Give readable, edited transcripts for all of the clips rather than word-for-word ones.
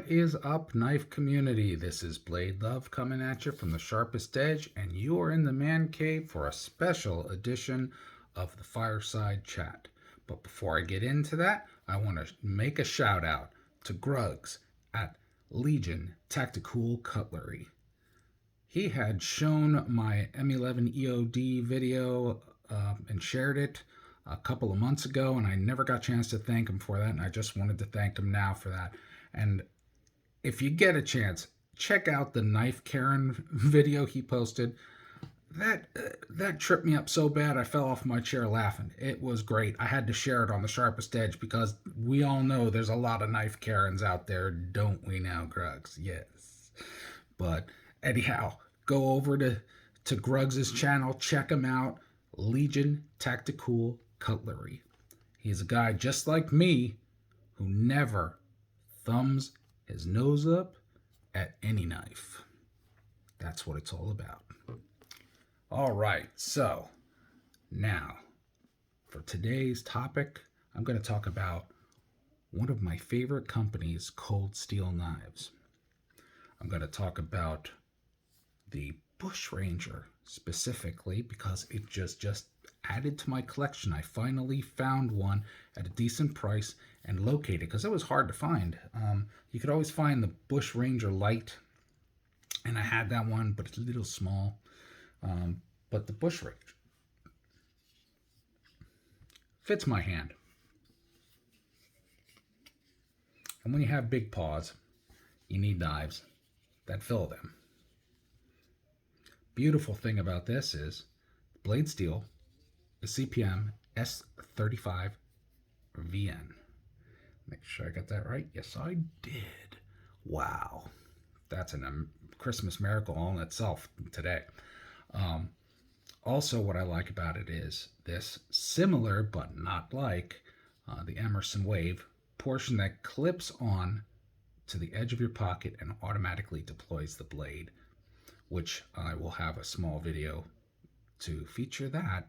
What is up, knife community? This is Blade Love coming at you from the Sharpest Edge, and you are in the man cave for a special edition of the Fireside Chat. But before I get into that, I want to make a shout out to Gruggs at Legion Tactical Cutlery. He had shown my M11 EOD video and shared it a couple of months ago, and I never got a chance to thank him for that, and I just wanted to thank him now for that. And if you get a chance, check out the knife Karen video he posted. That tripped me up so bad I fell off my chair laughing. It was great. I had to share it on the Sharpest Edge because we all know there's a lot of knife Karens out there, don't we now, Gruggs? Yes. But anyhow, go over to Gruggs' channel, check him out. Legion Tactical Cutlery. He's a guy just like me who never thumbs his nose up at any knife. That's what it's all about. All right, so now for today's topic, I'm going to talk about one of my favorite companies, Cold Steel Knives. I'm going to talk about the Bushranger specifically because it just added to my collection. I finally found one at a decent price and located because it was hard to find. You could always find the Bushranger Light, and I had that one, but it's a little small. But the Bushranger fits my hand. And when you have big paws, you need knives that fill them. Beautiful thing about this is blade steel is CPM S35 VN. Make sure I got that right. Yes, I did. Wow. That's a Christmas miracle all in itself today. Also, what I like about it is this similar but not like the Emerson Wave portion that clips on to the edge of your pocket and automatically deploys the blade, which I will have a small video to feature that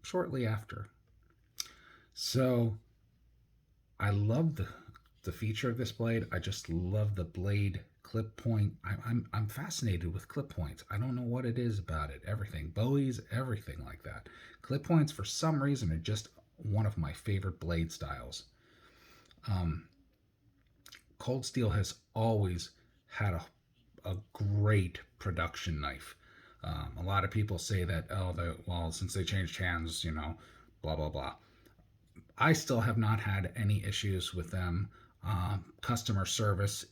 shortly after. So I love the feature of this blade. I just love the blade clip point. I'm fascinated with clip points. I don't know what it is about it. Everything, Bowies, everything like that. Clip points for some reason are just one of my favorite blade styles. Cold Steel has always had a great production knife. A lot of people say that, well, since they changed hands, blah, blah, blah. I still have not had any issues with them. Customer service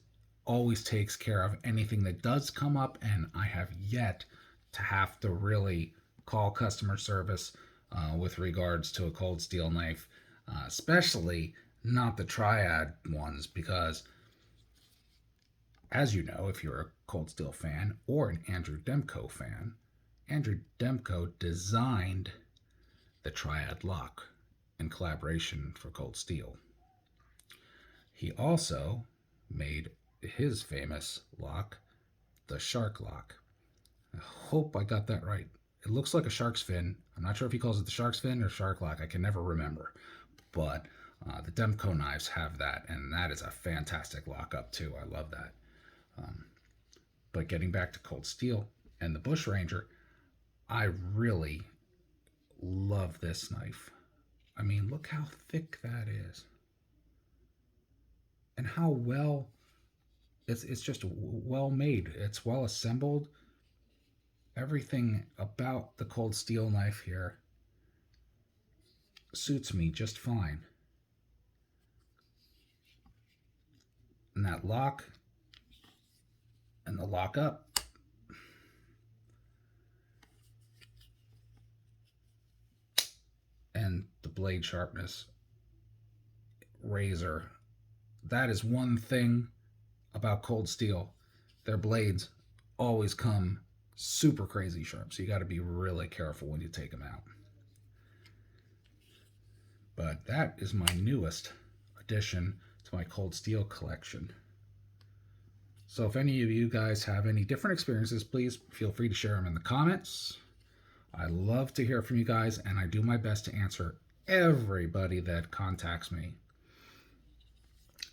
always takes care of anything that does come up, and I have yet to have to really call customer service with regards to a Cold Steel knife, especially not the Triad ones, because as you know, if you're a Cold Steel fan or an Andrew Demko fan, Andrew Demko designed the Triad lock in collaboration for Cold Steel. He also made his famous lock, the Shark lock. I hope I got that right. It looks like a shark's fin. I'm not sure if he calls it the shark's fin or shark lock. I can never remember. But the Demko knives have that, and that is a fantastic lockup too. I love that. But getting back to Cold Steel and the Bushranger, I really love this knife. I mean, look how thick that is. And how well, it's just well made. It's well assembled. Everything about the Cold Steel knife here suits me just fine. And that lock and the lock up. And the blade sharpness, razor. That is one thing about Cold Steel. Their blades always come super crazy sharp, so you got to be really careful when you take them out. But that is my newest addition to my Cold Steel collection. So if any of you guys have any different experiences, please feel free to share them in the comments. I love to hear from you guys, and I do my best to answer everybody that contacts me.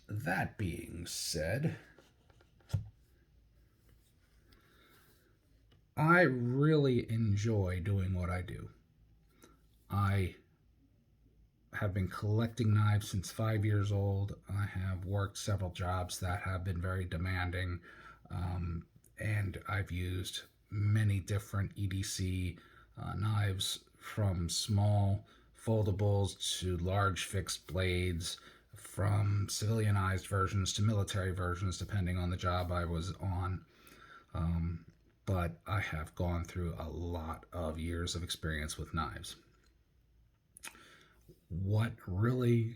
that being said, I really enjoy doing what I do. I have been collecting knives since 5 years old. I have worked several jobs that have been very demanding, um, and I've used many different EDC knives, from small foldables to large fixed blades, from civilianized versions to military versions, depending on the job I was on. Um, but I have gone through a lot of years of experience with knives. What really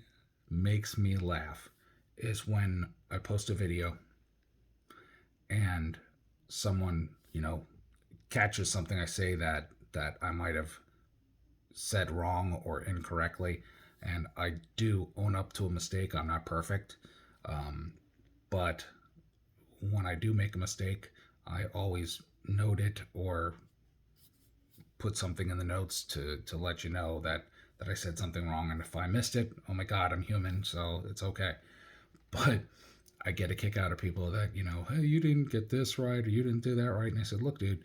makes me laugh is when I post a video and someone, catches something I say that I might have said wrong or incorrectly, and I do own up to a mistake. I'm not perfect, but when I do make a mistake, I always note it or put something in the notes to let you know that I said something wrong. And if I missed it, oh my God, I'm human, so it's okay. But I get a kick out of people that, hey, you didn't get this right or you didn't do that right. And I said, look, dude,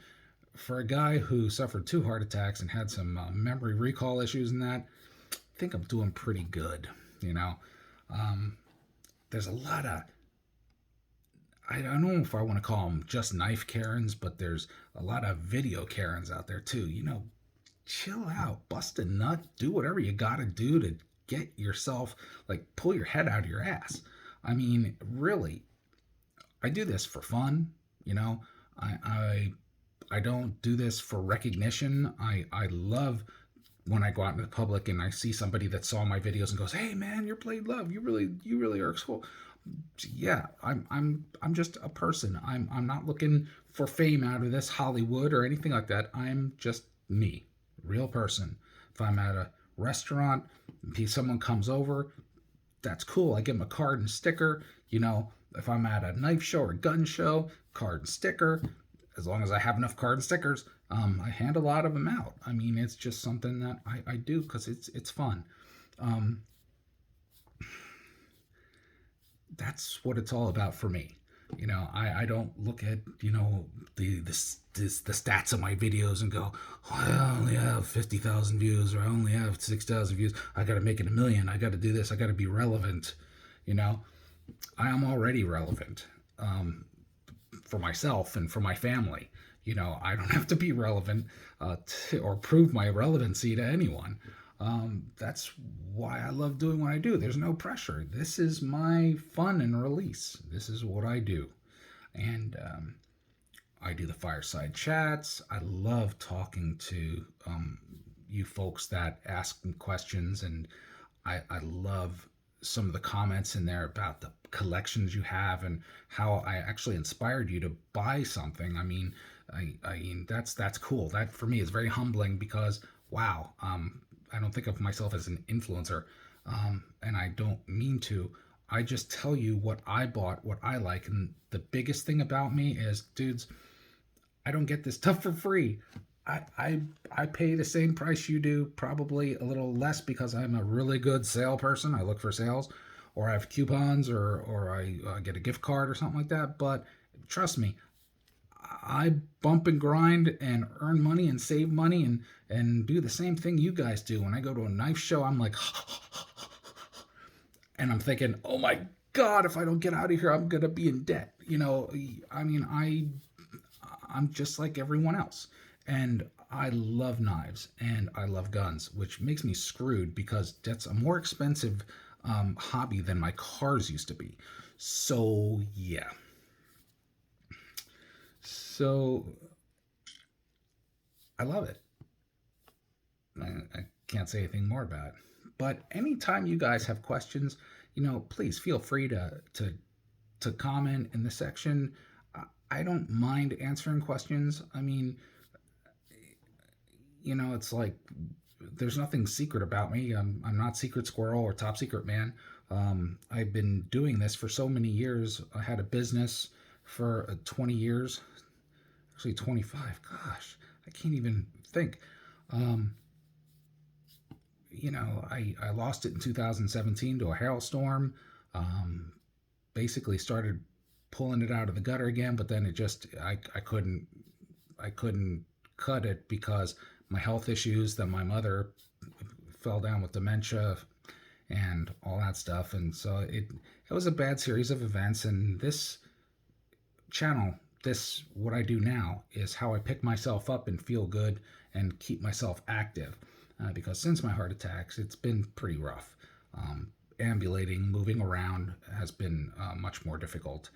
for a guy who suffered 2 heart attacks and had some memory recall issues and that, I think I'm doing pretty good. Um, there's a lot of, I don't know if I want to call them just knife Karens, but there's a lot of video Karens out there too. Chill out, bust a nut, do whatever you got to do to get yourself, like, pull your head out of your ass. I mean, really, I do this for fun. I don't do this for recognition. I love when I go out in the public and I see somebody that saw my videos and goes, "Hey man, you're Blade Love. You really are cool." Yeah, I'm just a person. I'm not looking for fame out of this, Hollywood or anything like that. I'm just me, real person. If I'm at a restaurant, if someone comes over, that's cool. I give them a card and sticker. If I'm at a knife show or a gun show, card and sticker. As long as I have enough card and stickers, I hand a lot of them out. I mean, it's just something that I do because it's fun. Um, that's what it's all about for me. I don't look at the stats of my videos and go, oh, I only have 50,000 views or I only have 6,000 views. I got to make it 1 million. I got to do this. I got to be relevant. I am already relevant, for myself and for my family. I don't have to be relevant or prove my relevancy to anyone. That's why I love doing what I do. There's no pressure. This is my fun and release. This is what I do. And I do the fireside chats. I love talking to you folks that ask me questions. And I love some of the comments in there about the collections you have and how I actually inspired you to buy something. I mean, that's cool. That for me is very humbling because, wow, I don't think of myself as an influencer, and I don't mean to. I just tell you what I bought, what I like, and the biggest thing about me is, dudes, I don't get this stuff for free. I pay the same price you do, probably a little less because I'm a really good sale person. I look for sales, or I have coupons, or I get a gift card or something like that. But trust me, I bump and grind and earn money and save money and do the same thing you guys do. When I go to a knife show, I'm like, and I'm thinking, oh my God, if I don't get out of here, I'm gonna be in debt. I mean, I'm just like everyone else. And I love knives and I love guns, which makes me screwed because that's a more expensive hobby than my cars used to be. So, yeah. So, I love it. I can't say anything more about it. But anytime you guys have questions, please feel free to comment in the section. I don't mind answering questions. I mean, it's like there's nothing secret about me. I'm not Secret Squirrel or Top Secret Man. I've been doing this for so many years. I had a business for 20 years, actually 25. Gosh, I can't even think. Um, I lost it in 2017 to a hailstorm. Um, basically started pulling it out of the gutter again, but then it just I couldn't cut it because my health issues. Then my mother fell down with dementia and all that stuff, and so it was a bad series of events. And this channel, this what I do now, is how I pick myself up and feel good and keep myself active. Because since my heart attacks, it's been pretty rough. Ambulating, moving around has been much more difficult.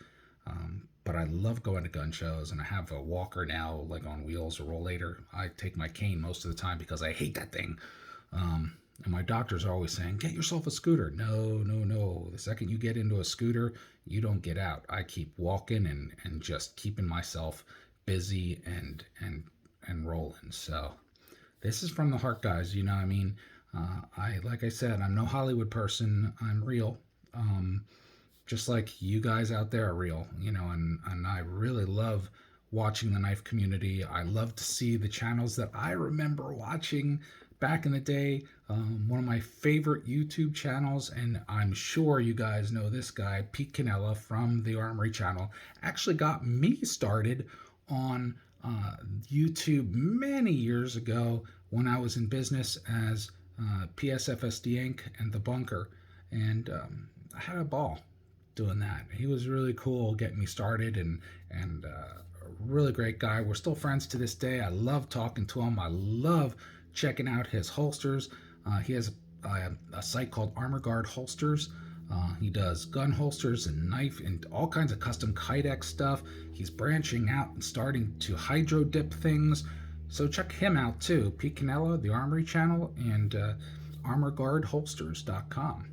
But I love going to gun shows, and I have a walker now, like on wheels, a rollator. I take my cane most of the time because I hate that thing. And my doctors are always saying, get yourself a scooter. No, no, no. The second you get into a scooter, you don't get out. I keep walking and just keeping myself busy and rolling. So this is from the heart, guys. You know what I mean? Like I said, I'm no Hollywood person. I'm real. Just like you guys out there are real, you know, and I really love watching the knife community. I love to see the channels that I remember watching back in the day. One of my favorite YouTube channels, and I'm sure you guys know this guy, Pete Canella from the Armory channel, actually got me started on YouTube many years ago when I was in business as PSFSD Inc. and The Bunker, and I had a ball doing that. He was really cool getting me started, and a really great guy. We're still friends to this day. I love talking to him. I love checking out his holsters. He has a site called Armor Guard Holsters. He does gun holsters and knife and all kinds of custom Kydex stuff. He's branching out and starting to hydro dip things. So check him out too. Pete Canella, the Armory channel, and armorguardholsters.com.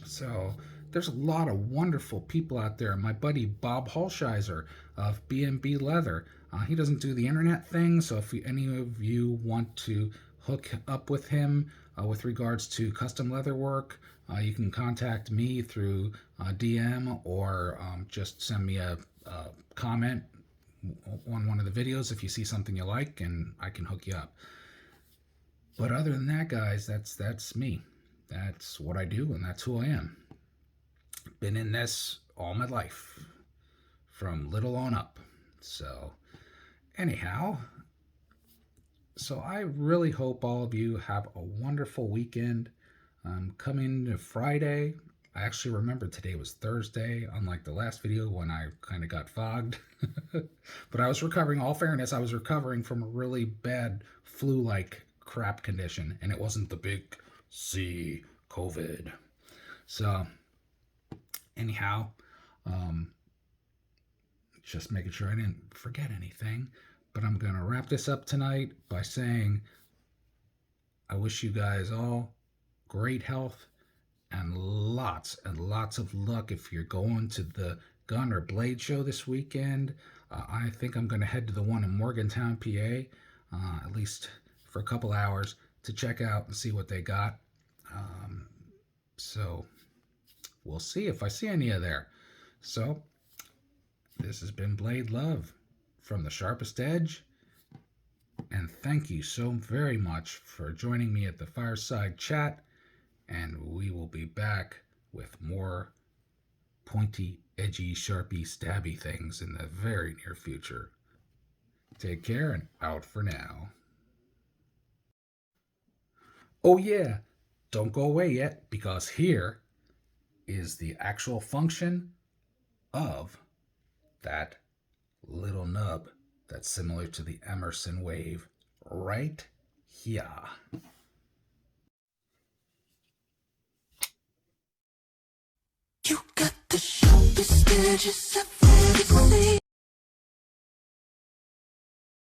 So there's a lot of wonderful people out there. My buddy Bob Holsheiser of B&B Leather. He doesn't do the internet thing, so if any of you want to hook up with him with regards to custom leather work, you can contact me through DM or just send me a comment on one of the videos if you see something you like, and I can hook you up. But other than that, guys, that's me. That's what I do, and that's who I am. Been in this all my life, from little on up. So anyhow, so I really hope all of you have a wonderful weekend. Coming to Friday, I actually remember today was Thursday, unlike the last video when I kind of got fogged. But I was recovering, all fairness, I was recovering from a really bad flu-like crap condition, and it wasn't the big C, COVID. So anyhow, just making sure I didn't forget anything, but I'm going to wrap this up tonight by saying I wish you guys all great health and lots of luck if you're going to the gun or blade show this weekend. I think I'm going to head to the one in Morgantown, PA, at least for a couple hours to check out and see what they got. So we'll see if I see any of there. So this has been Blade Love from the Sharpest Edge, and thank you so very much for joining me at the Fireside Chat, and we will be back with more pointy, edgy, sharpy, stabby things in the very near future. Take care, and out for now. Oh yeah, don't go away yet, because here is the actual function of that little nub that's similar to the Emerson wave right here. You got the sharpest edges I've ever seen.